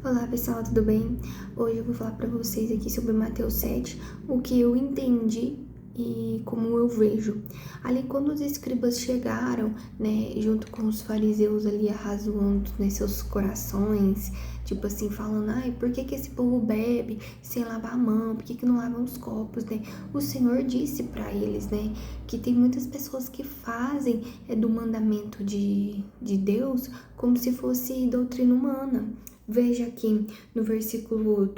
Olá pessoal, tudo bem? Hoje eu vou falar para vocês aqui sobre Mateus 7, o que eu entendi e como eu vejo. Ali quando os escribas chegaram, né, junto com os fariseus ali arrazoando nos seus corações, tipo assim, falando, ai, por que esse povo bebe sem lavar a mão? Por que não lavam os copos, né? O Senhor disse para eles, né, que tem muitas pessoas que fazem do mandamento de Deus como se fosse doutrina humana. Veja aqui no versículo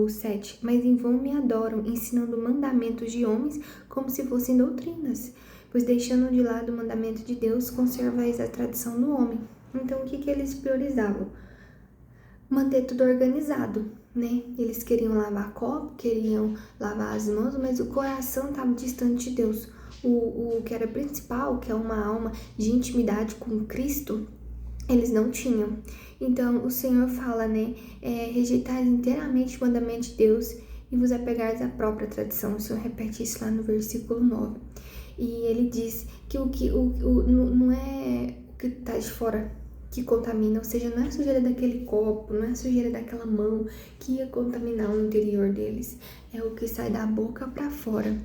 7, mas em vão me adoram, ensinando mandamentos de homens como se fossem doutrinas, pois deixando de lado o mandamento de Deus, conservais a tradição do homem. Então, o que eles priorizavam? Manter tudo organizado, né? Eles queriam lavar copo, queriam lavar as mãos, mas o coração estava distante de Deus. O que era principal, que é uma alma de intimidade com Cristo, eles não tinham. Então, o Senhor fala, né? Rejeitais inteiramente o mandamento de Deus e vos apegares à própria tradição. O Senhor repete isso lá no versículo 9. E ele diz que não é o que está de fora que contamina, ou seja, não é a sujeira daquele copo, não é a sujeira daquela mão que ia contaminar o interior deles. É o que sai da boca para fora.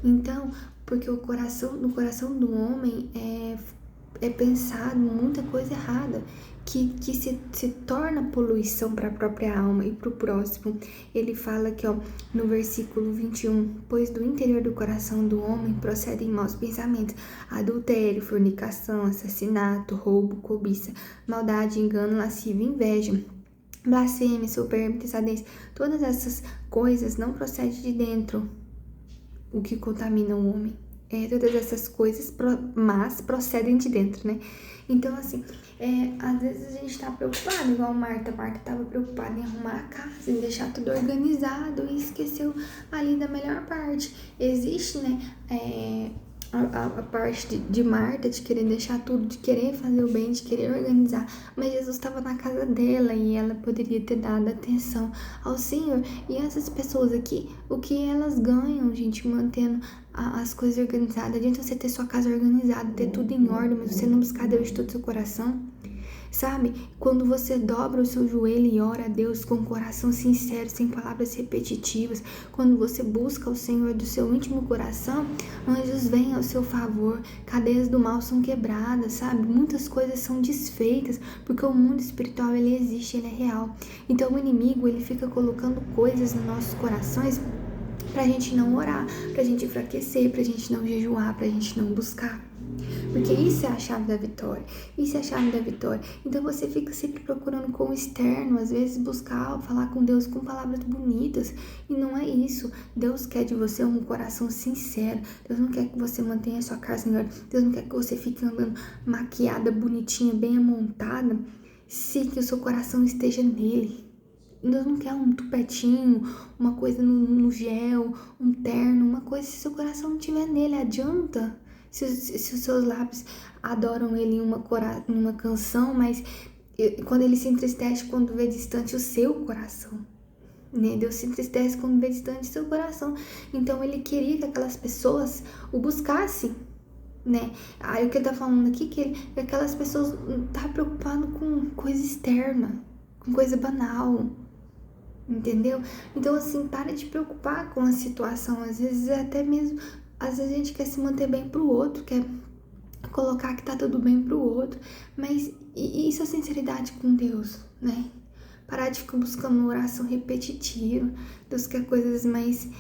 Então, porque no coração do homem é pensado muita coisa errada, que se torna poluição para a própria alma e para o próximo. Ele fala aqui, ó, no versículo 21, pois do interior do coração do homem procedem maus pensamentos, adultério, fornicação, assassinato, roubo, cobiça, maldade, engano, lascívia, inveja, blasfêmia, soberba, pesadez. Todas essas coisas não procedem de dentro, o que contamina o homem. Todas essas coisas, mas procedem de dentro, né? Então, assim, às vezes a gente tá preocupado, igual Marta tava preocupada em arrumar a casa, em deixar tudo organizado e esqueceu ali da melhor parte. Existe, né, a parte de Marta, de querer deixar tudo, de querer fazer o bem, de querer organizar, mas Jesus estava na casa dela e ela poderia ter dado atenção ao Senhor. E essas pessoas aqui, o que elas ganham, gente, mantendo as coisas organizadas? Adianta você ter sua casa organizada, ter tudo em ordem, mas você não buscar Deus de todo o seu coração? Sabe, quando você dobra o seu joelho e ora a Deus com um coração sincero, sem palavras repetitivas, quando você busca o Senhor do seu íntimo coração, anjos vêm ao seu favor, cadeias do mal são quebradas, sabe? Muitas coisas são desfeitas, porque o mundo espiritual, ele existe, ele é real. Então o inimigo, ele fica colocando coisas nos nossos corações pra gente não orar, pra gente enfraquecer, pra gente não jejuar, pra gente não buscar. Porque isso é a chave da vitória. Isso é a chave da vitória. Então você fica sempre procurando com o externo, às vezes buscar falar com Deus com palavras bonitas. E não é isso. Deus quer de você um coração sincero. Deus não quer que você mantenha a sua casa em ordem. Deus não quer que você fique andando maquiada, bonitinha, bem amontada, se que o seu coração esteja nele. Deus não quer um tupetinho, uma coisa no gel, um terno, uma coisa se seu coração não estiver nele. Adianta? Se os seus lábios adoram ele em uma canção, mas quando ele se entristece quando vê distante o seu coração, né? Deus se entristece quando vê distante o seu coração. Então ele queria que aquelas pessoas o buscassem, né? Aí o que ele tá falando aqui, que aquelas pessoas tá preocupado com coisa externa, com coisa banal, entendeu? Então assim, para de preocupar com a situação. Às vezes a gente quer se manter bem pro outro, quer colocar que tá tudo bem pro outro, mas isso é sinceridade com Deus, né? Parar de ficar buscando uma oração repetitiva. Deus quer coisas mais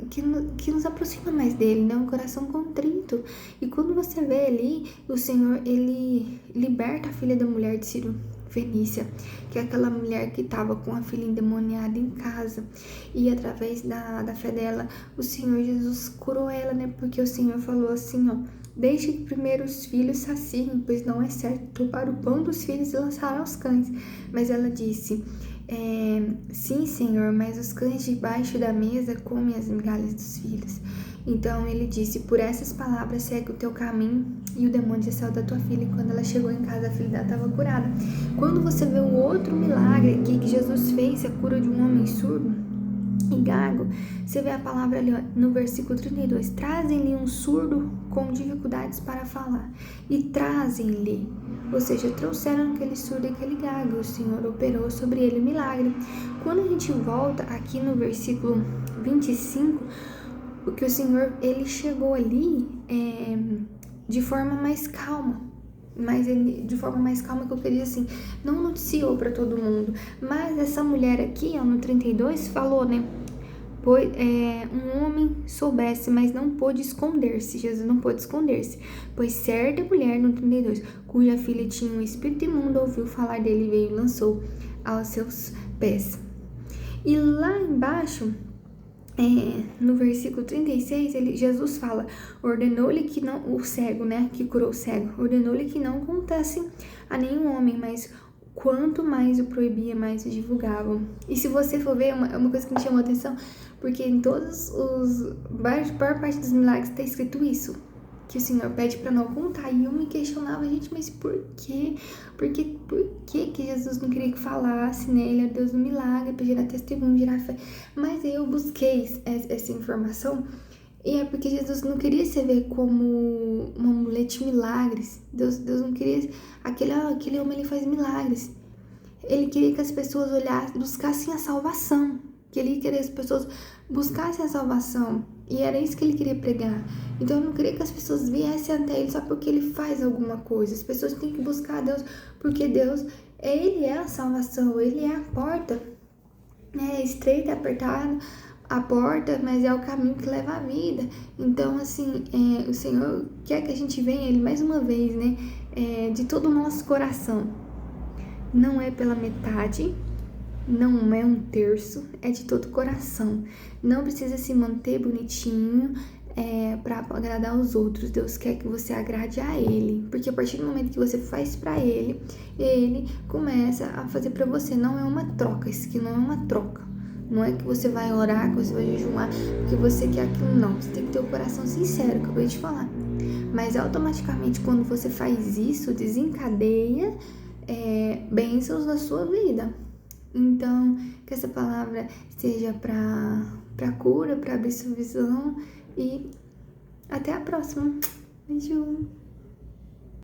que nos aproxima mais dele, né? Um coração contrito. E quando você vê ali, o Senhor, ele liberta a filha da mulher de Ciro Fenícia, que é aquela mulher que estava com a filha endemoniada em casa, e através da fé dela, o Senhor Jesus curou ela, né? Porque o Senhor falou assim, ó: deixe que primeiro os filhos saciem, pois não é certo para o pão dos filhos e lançar aos cães. Mas ela disse: sim, Senhor, mas os cães debaixo da mesa comem as migalhas dos filhos. Então ele disse: por essas palavras segue o teu caminho. E o demônio já saiu da tua filha. E quando ela chegou em casa, a filha dela estava curada. Quando você vê um outro milagre aqui que Jesus fez, a cura de um homem surdo, e gago, você vê a palavra ali, ó, no versículo 32, trazem-lhe um surdo com dificuldades para falar, e trazem-lhe, ou seja, trouxeram aquele surdo e aquele gago, o Senhor operou sobre ele o milagre. Quando a gente volta aqui no versículo 25, o que o Senhor, ele chegou ali de forma mais calma, mas ele, de forma mais calma, que eu queria assim, não noticiou para todo mundo, mas essa mulher aqui, ó, no 32, falou, né, pois um homem soubesse, mas não pôde esconder-se, Jesus não pôde esconder-se, pois certa mulher, no 32, cuja filha tinha um espírito imundo, ouviu falar dele e veio e lançou aos seus pés. E lá embaixo, no versículo 36, Jesus fala, ordenou-lhe que não, o cego, né, que curou o cego, ordenou-lhe que não contasse a nenhum homem, mas quanto mais o proibia, mais o divulgavam. E se você for ver, uma coisa que me chamou a atenção, porque em todos maior parte dos milagres está escrito isso, que o Senhor pede para não contar. E eu me questionava, gente, mas por quê? Por que Jesus não queria que falasse, né? Ele é Deus do milagre, para gerar testemunho, gerar fé. Mas eu busquei essa informação, e é porque Jesus não queria se ver como uma mulher de milagres. Deus não queria... Aquele homem, ele faz milagres. Ele queria que as pessoas olhassem, buscassem a salvação. Que ele queria que as pessoas buscassem a salvação. E era isso que ele queria pregar. Então eu não queria que as pessoas viessem até ele só porque ele faz alguma coisa. As pessoas têm que buscar a Deus, porque Deus, ele é a salvação, ele é a porta. É estreita, apertada a porta, mas é o caminho que leva à vida. Então, assim, o Senhor quer que a gente venha ele mais uma vez, né? De todo o nosso coração. Não é pela metade, não é um terço, é de todo o coração. Não precisa se manter bonitinho para agradar os outros. Deus quer que você agrade a Ele, porque a partir do momento que você faz para Ele, Ele começa a fazer para você. Não é uma troca, isso aqui não é uma troca. Não é que você vai orar, que você vai jejuar, porque você quer aquilo, não. Você tem que ter o coração sincero, que eu acabei de falar. Mas automaticamente, quando você faz isso, desencadeia bênçãos na sua vida. Então, que essa palavra seja para cura, para abrir sua visão, e até a próxima. Beijo!